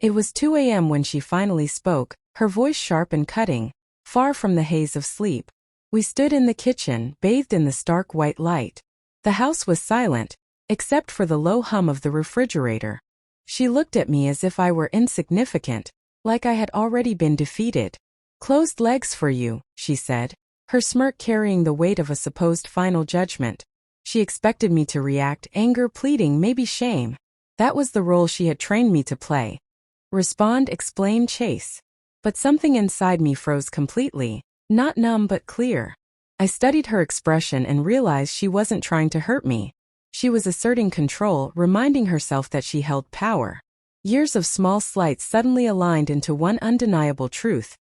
It was 2 a.m. when she finally spoke, her voice sharp and cutting, far from the haze of sleep. We stood in the kitchen, bathed in the stark white light. The house was silent, except for the low hum of the refrigerator. She looked at me as if I were insignificant, like I had already been defeated. "Closed legs for you," she said, her smirk carrying the weight of a supposed final judgment. She expected me to react, anger, pleading, maybe shame. That was the role she had trained me to play. Respond, explain, chase. But something inside me froze completely, not numb but clear. I studied her expression and realized she wasn't trying to hurt me. She was asserting control, reminding herself that she held power. Years of small slights suddenly aligned into one undeniable truth.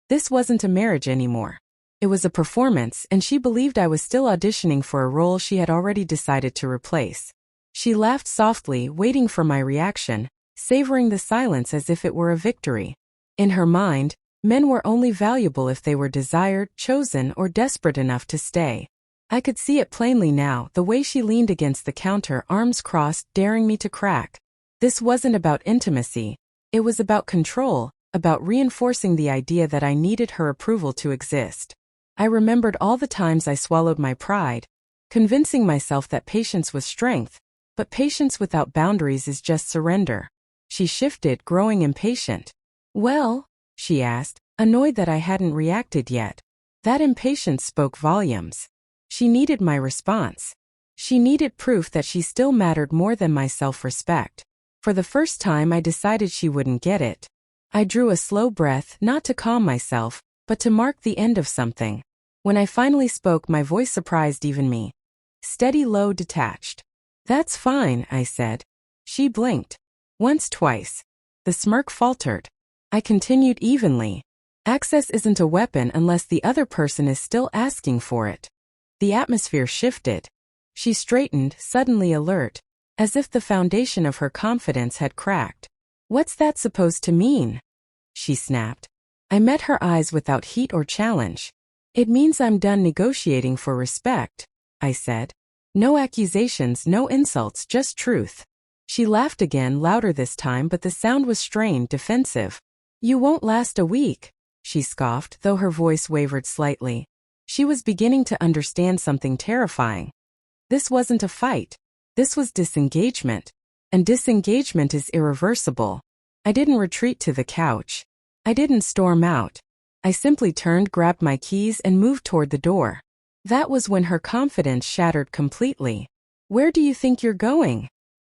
This wasn't a marriage anymore. It was a performance, and she believed I was still auditioning for a role she had already decided to replace. She laughed softly, waiting for my reaction, savoring the silence as if it were a victory. In her mind, men were only valuable if they were desired, chosen, or desperate enough to stay. I could see it plainly now, the way she leaned against the counter, arms crossed, daring me to crack. This wasn't about intimacy. It was about control, about reinforcing the idea that I needed her approval to exist. I remembered all the times I swallowed my pride, convincing myself that patience was strength, but patience without boundaries is just surrender. She shifted, growing impatient. "Well?" she asked, annoyed that I hadn't reacted yet. That impatience spoke volumes. She needed my response. She needed proof that she still mattered more than my self-respect. For the first time I decided she wouldn't get it. I drew a slow breath, not to calm myself, but to mark the end of something. When I finally spoke, my voice surprised even me. Steady, low, detached. "That's fine," I said. She blinked. Once, twice. The smirk faltered. I continued evenly. "Access isn't a weapon unless the other person is still asking for it." The atmosphere shifted. She straightened, suddenly alert, as if the foundation of her confidence had cracked. "What's that supposed to mean?" she snapped. I met her eyes without heat or challenge. "It means I'm done negotiating for respect," I said. "No accusations, no insults, just truth." She laughed again, louder this time, but the sound was strained, defensive. "You won't last a week," she scoffed, though her voice wavered slightly. She was beginning to understand something terrifying. This wasn't a fight. This was disengagement. And disengagement is irreversible. I didn't retreat to the couch. I didn't storm out. I simply turned, grabbed my keys, and moved toward the door. That was when her confidence shattered completely. "Where do you think you're going?"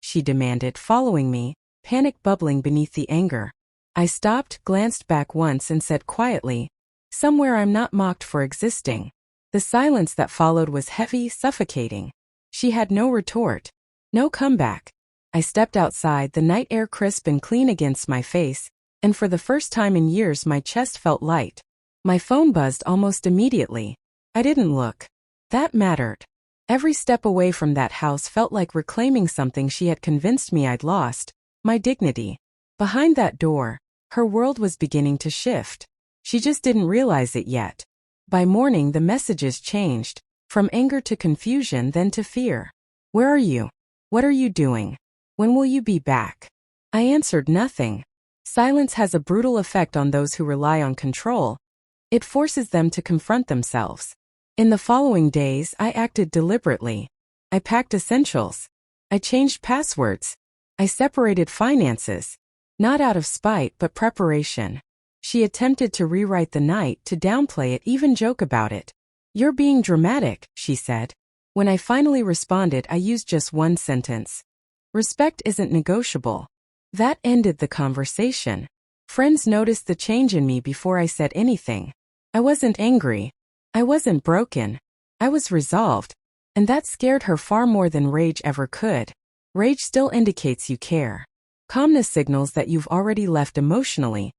she demanded, following me, panic bubbling beneath the anger. I stopped, glanced back once, and said quietly, "Somewhere I'm not mocked for existing." The silence that followed was heavy, suffocating. She had no retort. No comeback. I stepped outside, the night air crisp and clean against my face, and for the first time in years my chest felt light. My phone buzzed almost immediately. I didn't look. That mattered. Every step away from that house felt like reclaiming something she had convinced me I'd lost, my dignity. Behind that door, her world was beginning to shift. She just didn't realize it yet. By morning the messages changed, from anger to confusion, then to fear. "Where are you? What are you doing? When will you be back?" I answered nothing. Silence has a brutal effect on those who rely on control. It forces them to confront themselves. In the following days, I acted deliberately. I packed essentials. I changed passwords. I separated finances. Not out of spite, but preparation. She attempted to rewrite the night, to downplay it, even joke about it. "You're being dramatic," she said. When I finally responded, I used just one sentence. "Respect isn't negotiable." That ended the conversation. Friends noticed the change in me before I said anything. I wasn't angry. I wasn't broken. I was resolved. And that scared her far more than rage ever could. Rage still indicates you care. Calmness signals that you've already left emotionally.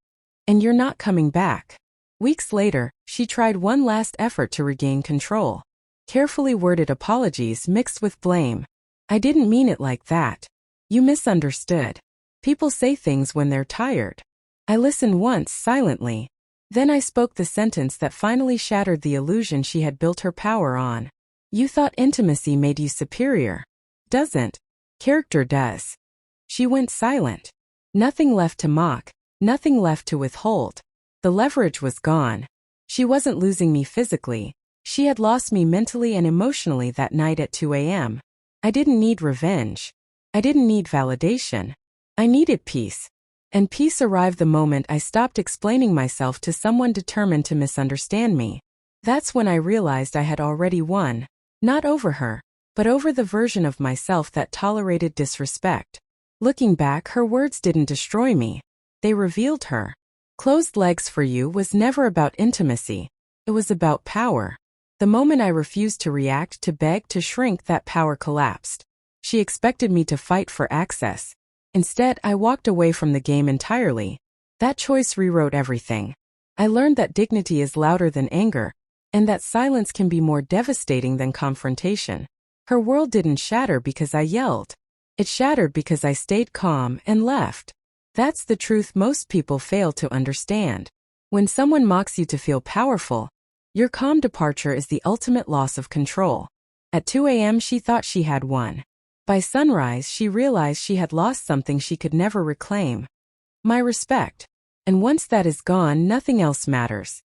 And you're not coming back. Weeks later, she tried one last effort to regain control. Carefully worded apologies mixed with blame. "I didn't mean it like that. You misunderstood. People say things when they're tired." I listened once, silently. Then I spoke the sentence that finally shattered the illusion she had built her power on. "You thought intimacy made you superior. Doesn't. Character does." She went silent. Nothing left to mock, nothing left to withhold. The leverage was gone. She wasn't losing me physically. She had lost me mentally and emotionally that night at 2 a.m. I didn't need revenge. I didn't need validation. I needed peace. And peace arrived the moment I stopped explaining myself to someone determined to misunderstand me. That's when I realized I had already won, not over her, but over the version of myself that tolerated disrespect. Looking back, her words didn't destroy me. They revealed her. Closed legs for you was never about intimacy. It was about power. The moment I refused to react, to beg, to shrink, that power collapsed. She expected me to fight for access. Instead, I walked away from the game entirely. That choice rewrote everything. I learned that dignity is louder than anger, and that silence can be more devastating than confrontation. Her world didn't shatter because I yelled. It shattered because I stayed calm and left. That's the truth most people fail to understand. When someone mocks you to feel powerful, your calm departure is the ultimate loss of control. At 2 a.m. she thought she had won. By sunrise she realized she had lost something she could never reclaim. My respect. And once that is gone, nothing else matters.